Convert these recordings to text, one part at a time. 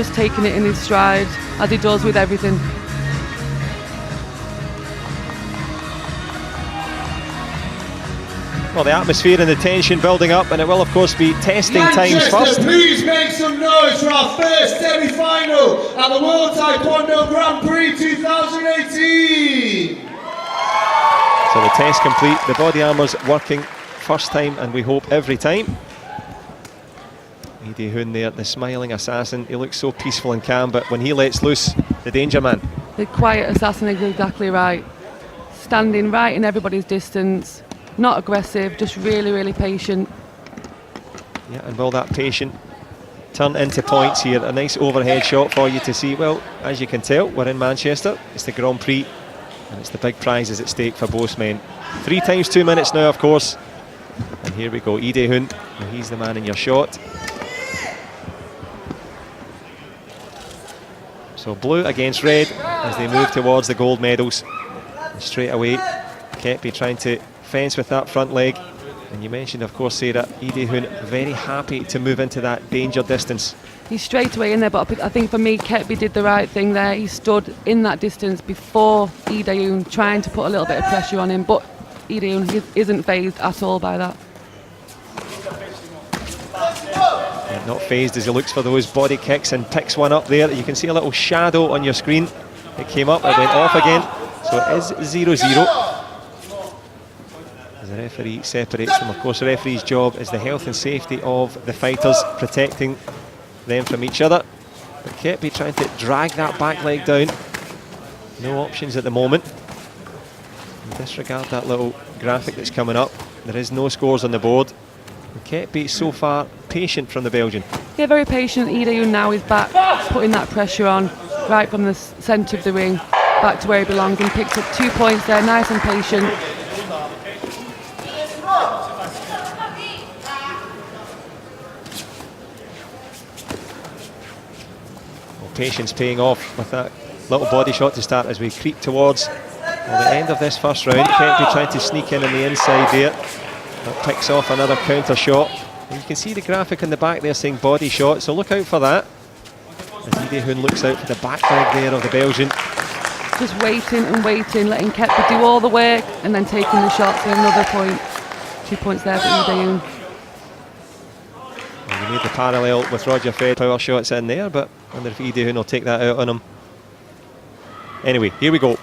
Just taking it in his stride, as he does with everything. Well, the atmosphere and the tension building up, and it will of course be testing times first. Please make some noise for our first semi-final at the World Taekwondo Grand Prix 2018. So the test complete, the body armour's working first time, and we hope every time. Dae Hoon there, the smiling assassin. He looks so peaceful and calm, but when he lets loose, the danger man. The quiet assassin is exactly right. Standing right in everybody's distance, not aggressive, just really, really patient. Yeah, and will that patient turn into points here? A nice overhead shot for you to see. Well, as you can tell, we're in Manchester. It's the Grand Prix, and it's the big prizes at stake for both men. 3 times 2 minutes now, of course. And here we go, Dae Hoon. Well, he's the man in your shot. So blue against red as they move towards the gold medals. And straight away, Ketbi trying to fence with that front leg. And you mentioned, of course, Sarah, Dae Hoon very happy to move into that danger distance. He's straight away in there, but I think for me, Ketbi did the right thing there. He stood in that distance before Dae Hoon, trying to put a little bit of pressure on him, but Dae Hoon isn't phased at all by that. Not phased as he looks for those body kicks and picks one up there. You can see a little shadow on your screen. It came up, it went off again. So it is 0-0. As the referee separates them. Of course, the referee's job is the health and safety of the fighters, protecting them from each other. But Ketbi trying to drag that back leg down. No options at the moment. Disregard that little graphic that's coming up. There is no scores on the board. Ketbi so far patient from the Belgian. Yeah, very patient. Dae Hoon now is back, putting that pressure on right from the centre of the ring, back to where he belongs, and picks up 2 points there, nice and patient. Well, patience paying off with that little body shot to start as we creep towards the end of this first round. Ketbi trying to sneak in on the inside there. That picks off another counter shot. And you can see the graphic on the back there saying body shot, so look out for that. As Dae Hoon looks out for the back leg there of the Belgian. Just waiting and waiting, letting Ketbi do all the work and then taking the shot for another point. 2 points there for Dae Hoon. Well, you made the parallel with Roger Fed power shots in there, but I wonder if Dae Hoon will take that out on him. Anyway, here we go.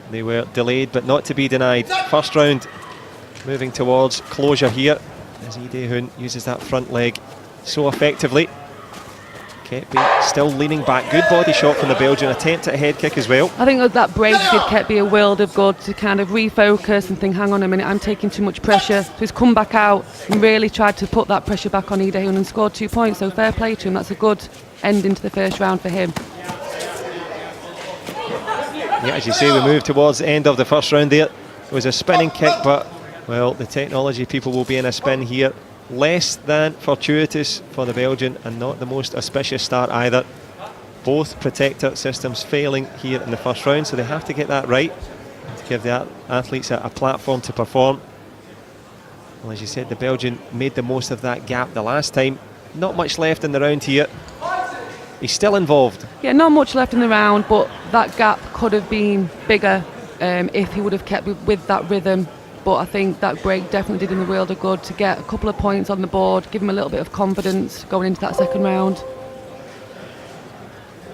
They were delayed but not to be denied. First round moving towards closure here as Dae Hoon uses that front leg so effectively. Ketbi still leaning back. Good body shot from the Belgian. Attempt at a head kick as well. I think that break did Ketbi a world of good to kind of refocus and think, hang on a minute, I'm taking too much pressure. So he's come back out and really tried to put that pressure back on Dae Hoon and scored 2 points. So fair play to him. That's a good ending to the first round for him. Yeah, as you say, we move towards the end of the first round there. It was a spinning kick, but well, the technology people will be in a spin here. Less than fortuitous for the Belgian and not the most auspicious start either. Both protector systems failing here in the first round, so they have to get that right to give the athletes a platform to perform. Well, as you said, the Belgian made the most of that gap the last time. Not much left in the round here. He's still involved. Yeah, not much left in the round, but that gap could have been bigger if he would have kept with that rhythm. But I think that break definitely did him the world of good to get a couple of points on the board, give him a little bit of confidence going into that second round.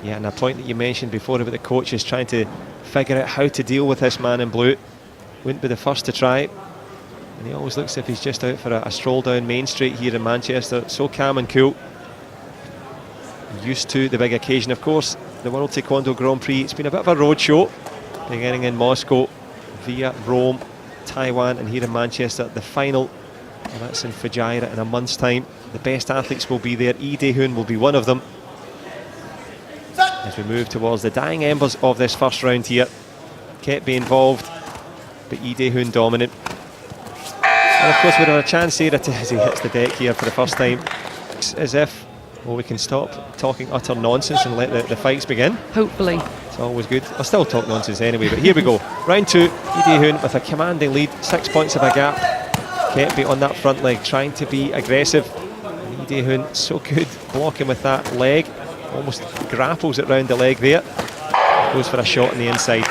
Yeah, and a point that you mentioned before about the coaches trying to figure out how to deal with this man in blue. Wouldn't be the first to try. And he always looks as if he's just out for a stroll down Main Street here in Manchester. So calm and cool. Used to the big occasion, of course, the World Taekwondo Grand Prix. It's been a bit of a road show, beginning in Moscow, via Rome, Taiwan, and here in Manchester. The final, well, that's in Fujairah in a month's time. The best athletes will be there. Dae Hoon will be one of them. As we move towards the dying embers of this first round here. Ketbi involved, but Dae Hoon dominant. And of course, we've got a chance here as he hits the deck here for the first time. It's as if, well, we can stop talking utter nonsense and let the fights begin. Hopefully. It's always good. I'll still talk nonsense anyway, but here we go. Round 2, Dae Hoon with a commanding lead, 6 points of a gap. Ketbi on that front leg, trying to be aggressive. Dae Hoon so good blocking with that leg. almost grapples it round the leg there. Goes for a shot on the inside.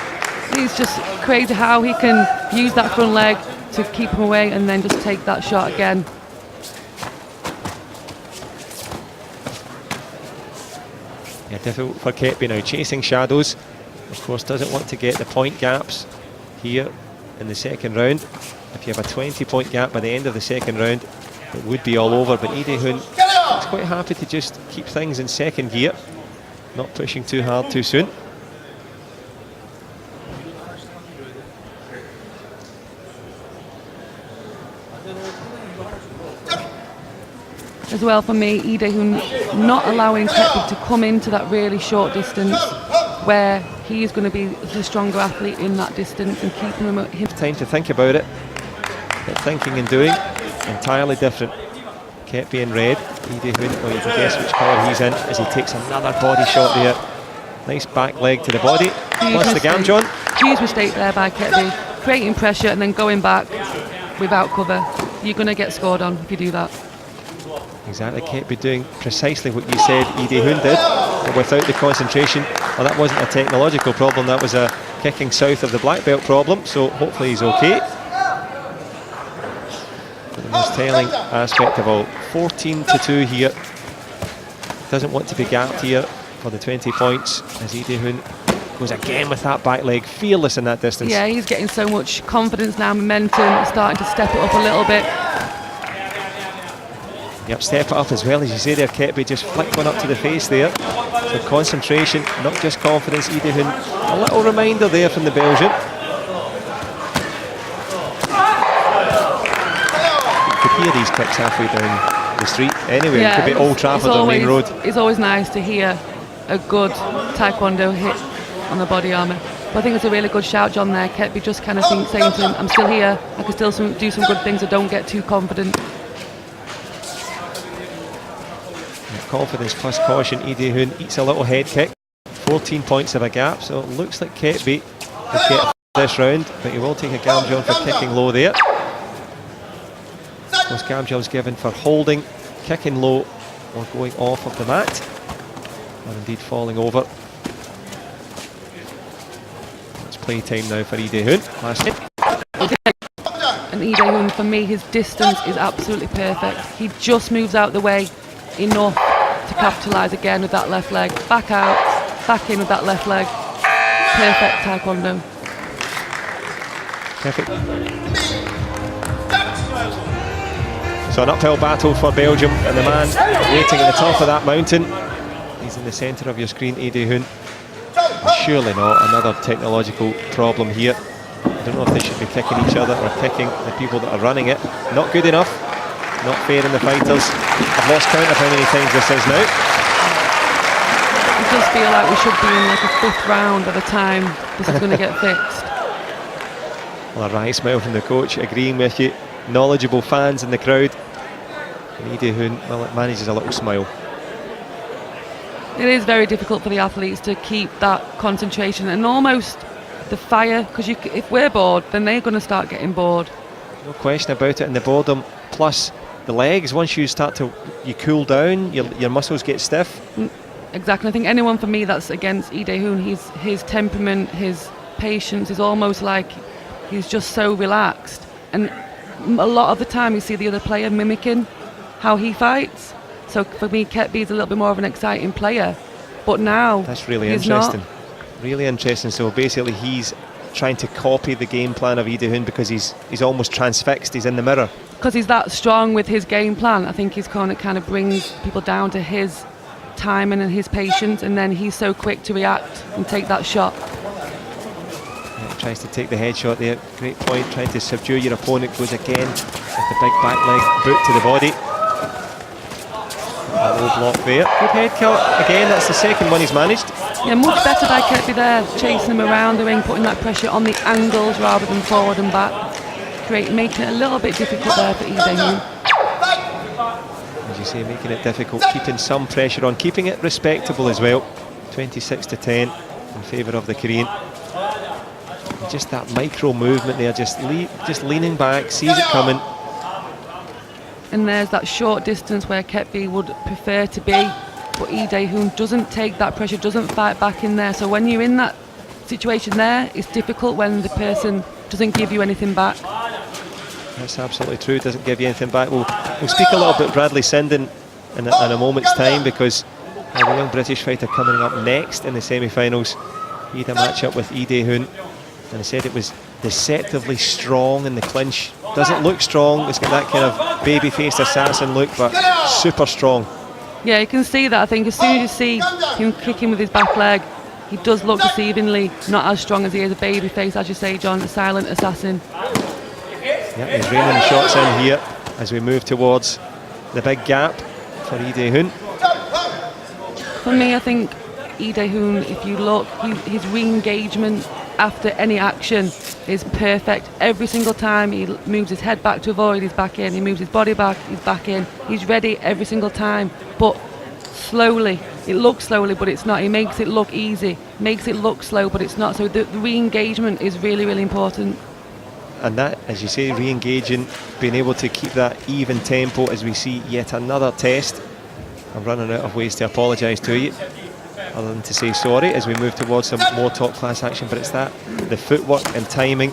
He's just crazy how he can use that front leg to keep him away and then just take that shot again. Yeah, difficult for Ketbi now, chasing shadows. Of course, doesn't want to get the point gaps here in the second round. If you have a 20-point gap by the end of the second round, it would be all over. But Dae Hoon is quite happy to just keep things in second gear, not pushing too hard too soon. As well for me, Dae Hoon not allowing Ketbi to come into that really short distance where he is going to be the stronger athlete in that distance and keeping him. Time to think about it. But thinking and doing, entirely different. Ketbi in red, Dae Hoon, well, you can guess which colour he's in as he takes another body shot there. Nice back leg to the body, plus the Gamjon. Huge mistake there by Ketbi, creating pressure and then going back without cover. You're going to get scored on if you do that. Exactly, Ketbi doing precisely what you said Dae Hoon did, but without the concentration. Well, that wasn't a technological problem, that was a kicking south of the black belt problem, so hopefully he's okay. But the most telling aspect of all, 14-2 here. Doesn't want to be gapped here for the 20 points as Dae Hoon goes again with that back leg, fearless in that distance. Yeah, he's getting so much confidence now, momentum, starting to step it up a little bit. Yep, step it up as well, as you say there, Ketbi just flicked one up to the face there. So concentration, not just confidence. Dae Hoon, a little reminder there from the Belgian. You could hear these kicks halfway down the street anyway. Yeah, it could be Old Trafford or Main Road. It's always nice to hear a good Taekwondo hit on the body armour. But I think it's a really good shout, John, there. Ketbi just kind of saying to him, I'm still here, I can still do some good things, so don't get too confident. Confidence plus caution, Dae Hoon eats a little head kick. 14 points of a gap, so it looks like Ketbi will get this round, but he will take a Gamjon for kicking low there. Those Gamjons given for holding, kicking low, or going off of the mat, or indeed falling over. It's playtime now for Dae Hoon. Last hit. And Dae Hoon, for me, his distance is absolutely perfect. He just moves out the way enough to capitalise again with that left leg. Back out, back in with that left leg. Perfect Taekwondo. Perfect. So an uphill battle for Belgium, and the man waiting at the top of that mountain, he's in the centre of your screen, Dae Hoon. Surely not another technological problem here. I don't know if they should be kicking each other or kicking the people that are running it. Not good enough. Not fair in the fighters. I've lost count of how many times this is now. I just feel like we should be in like a fifth round by the time this is going to get fixed. Well, a wry smile from the coach, agreeing with you. Knowledgeable fans in the crowd. And Dae Hoon, well, it manages a little smile. It is very difficult for the athletes to keep that concentration and almost the fire, because if we're bored, then they're going to start getting bored. No question about it, and the boredom plus the legs, once you start to, you cool down, your muscles get stiff. Exactly. I think anyone for me that's against Dae Hoon, his temperament, his patience is almost like he's just so relaxed. And a lot of the time you see the other player mimicking how he fights. So for me, Ketbi is a little bit more of an exciting player. But now that's really he's interesting. Not. Really interesting. So basically he's trying to copy the game plan of Dae Hoon because he's almost transfixed, he's in the mirror. Because he's that strong with his game plan, I think he's kind of brings people down to his timing and his patience, and then he's so quick to react and take that shot. Yeah, tries to take the headshot there, great point, trying to subdue your opponent, goes again with the big back leg, boot to the body. A low block there, good head kill, again that's the second one he's managed. Yeah, much better by Ketbi there, chasing him around the ring, putting that pressure on the angles rather than forward and back. Making it a little bit difficult there for Dae Hoon. As you say, making it difficult, keeping some pressure on, keeping it respectable as well. 26-10 in favour of the Korean. And just that micro movement there, just leaning back, sees it coming. And there's that short distance where Ketbi would prefer to be. but Dae Hoon doesn't take that pressure, doesn't fight back in there. So when you're in that situation there, it's difficult when the person doesn't give you anything back. That's absolutely true, doesn't give you anything back. We'll speak a little about Bradley Sinden in a moment's time, because the young British fighter coming up next in the semi-finals, he had a match-up with Dae Hoon, and he said it was deceptively strong in the clinch. Doesn't look strong, it's got that kind of baby-faced assassin look, but super strong. Yeah, you can see that. I think as soon as you see him kicking with his back leg, he does look deceivingly not as strong as he is a baby face, as you say, John, a silent assassin. Yeah, he's raining the shots in here as we move towards the big gap for Dae Hoon. For me, I think Dae Hoon, if you look, his re-engagement after any action is perfect. Every single time he moves his head back to avoid, he's back in. He moves his body back, he's back in. He's ready every single time, but slowly. It looks slowly, but it's not. He makes it look easy, makes it look slow, but it's not. So the re-engagement is really, really important. And that, as you say, re-engaging, being able to keep that even tempo as we see yet another test. I'm running out of ways to apologise to you, other than to say sorry as we move towards some more top-class action. But it's that, the footwork and timing,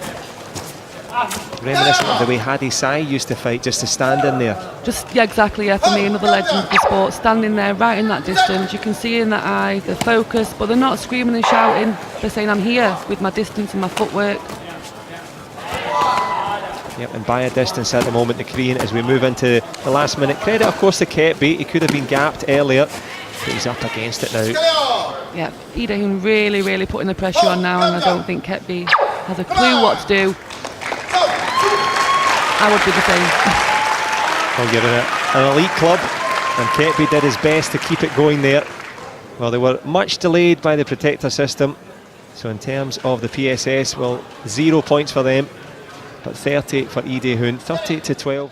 reminiscent of the way Hadi Sai used to fight, just to stand in there. Yeah, exactly, yeah, for me, another legend of the sport, standing there right in that distance. You can see in the eye, the focus, but they're not screaming and shouting. They're saying, I'm here with my distance and my footwork. Yep, and by a distance at the moment, the Korean, as we move into the last minute. Credit, of course, to Ketbi. He could have been gapped earlier, but he's up against it now. Yeah, Dae Hoon really, really putting the pressure on now, and I don't think Ketbi has a clue what to do. I would be the same. I'll give it an elite club, and Ketbi did his best to keep it going there. Well, they were much delayed by the protector system, so in terms of the PSS, well, 0 points for them, but 30 for Dae Hoon, 38-12.